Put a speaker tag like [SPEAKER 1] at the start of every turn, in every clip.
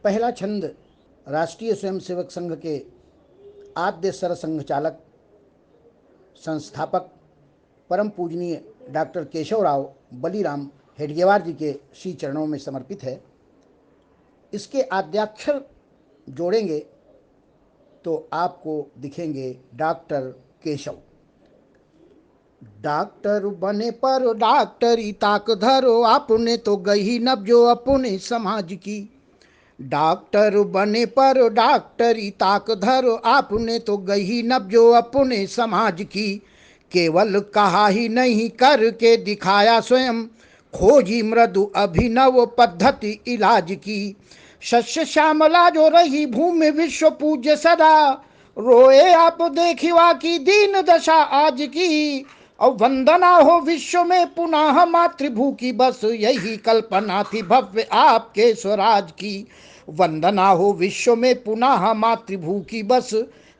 [SPEAKER 1] पहला छंद राष्ट्रीय स्वयंसेवक संघ के आद्य सरसंघ चालक, संस्थापक, परम पूजनीय डॉक्टर केशवराव बलीराम हेडगेवार जी के श्री चरणों में समर्पित है। इसके आद्याक्षर जोड़ेंगे तो आपको दिखेंगे डॉक्टर केशव। डॉक्टर बने पर डॉक्टरी ताक धरो, आपने तो गही नब्जो अपने समाज की। डॉक्टर बने पर डॉक्टरी ताक धरो, आपने तो गही नब्जो अपने समाज की। केवल कहा ही नहीं करके दिखाया स्वयं, खोजी मृदु अभिनव पद्धति इलाज की। शस्य श्यामला जो रही भूमि विश्व पूज्य सदा, रोए आप देखिवा की दीन दशा आज की। और वंदना हो विश्व में पुनः मातृभू की, बस यही कल्पना थी भव्य आपके स्वराज की। वंदना हो विश्व में पुनः मातृभू की, बस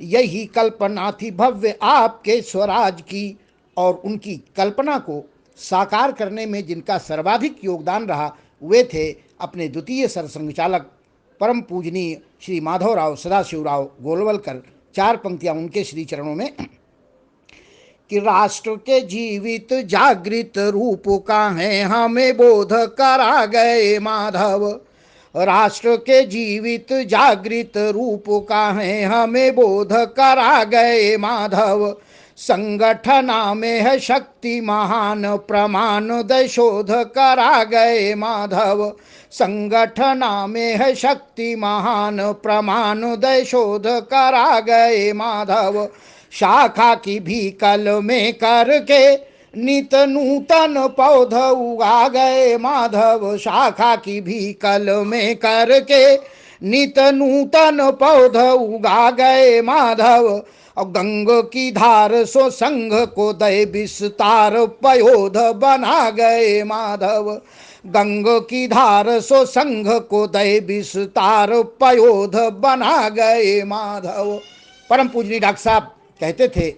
[SPEAKER 1] यही कल्पना थी भव्य आपके स्वराज की। और उनकी कल्पना को साकार करने में जिनका सर्वाधिक योगदान रहा वे थे अपने द्वितीय सरसंघ चालक परम पूजनीय श्री माधवराव सदाशिवराव गोलवलकर। चार पंक्तियां उनके श्री चरणों में कि राष्ट्र के जीवित जागृत रूप का है हमें बोध करा गए माधव। राष्ट्र के जीवित जागृत रूप का है हमें बोध करा गए माधव। संगठना में है शक्ति महान प्रमाण दय शोध करा गए माधव। संगठना में है शक्ति महान प्रमाण दय शोध करा गए माधव। शाखा की भी कल में करके नित नूतन पौध उगा गए माधव। शाखा की भी कल में करके नित नूतन पौध उगा गए माधव। और गंग की धार सो संघ को दय विस्तार पयोध बना गए माधव। गंग की धार सो संघ को दय विस्तार पयोध बना गए माधव। परम पूजनीय डॉक्टर साहब कहते थे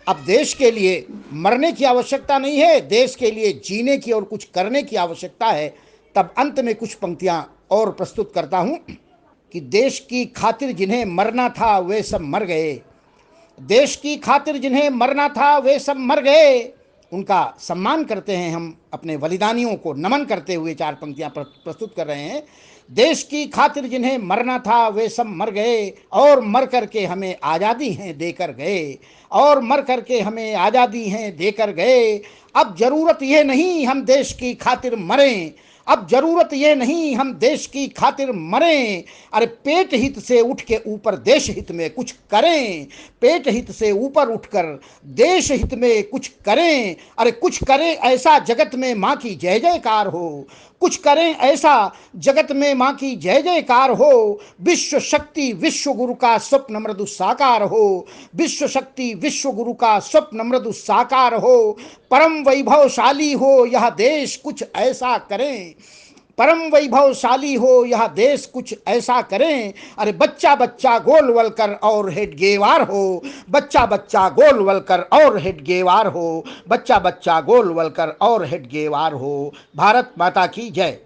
[SPEAKER 1] अब देश के लिए मरने की आवश्यकता नहीं है, देश के लिए जीने की और कुछ करने की आवश्यकता है। तब अंत में कुछ पंक्तियां और प्रस्तुत करता हूं कि देश की खातिर जिन्हें मरना था वे सब मर गए। देश की खातिर जिन्हें मरना था वे सब मर गए। उनका सम्मान करते हैं हम, अपने बलिदानियों को नमन करते हुए चार पंक्तियां प्रस्तुत कर रहे हैं। देश की खातिर जिन्हें मरना था वे सब मर गए, और मर करके हमें आज़ादी हैं देकर गए। और मर करके हमें आज़ादी हैं देकर गए। अब जरूरत ये नहीं हम देश की खातिर मरें, अब जरूरत ये नहीं हम देश की खातिर मरें। अरे पेट हित से उठ के ऊपर देश हित में कुछ करें। पेट हित से ऊपर उठकर देश हित में कुछ करें। अरे कुछ करें ऐसा जगत में माँ की जय जयकार हो। कुछ करें ऐसा जगत में माँ की जय जयकार हो। विश्व शक्ति विश्व गुरु का स्वप्न मृदु साकार हो। विश्व शक्ति विश्व गुरु का स्वप्न मृदु साकार हो। परम वैभवशाली हो यह देश कुछ ऐसा करें। परम वैभवशाली हो यह देश कुछ ऐसा करें। अरे बच्चा बच्चा गोलवलकर और हेडगेवार हो। बच्चा बच्चा गोलवलकर और हेडगेवार हो। बच्चा बच्चा गोलवलकर और हेडगेवार हो। भारत माता की जय।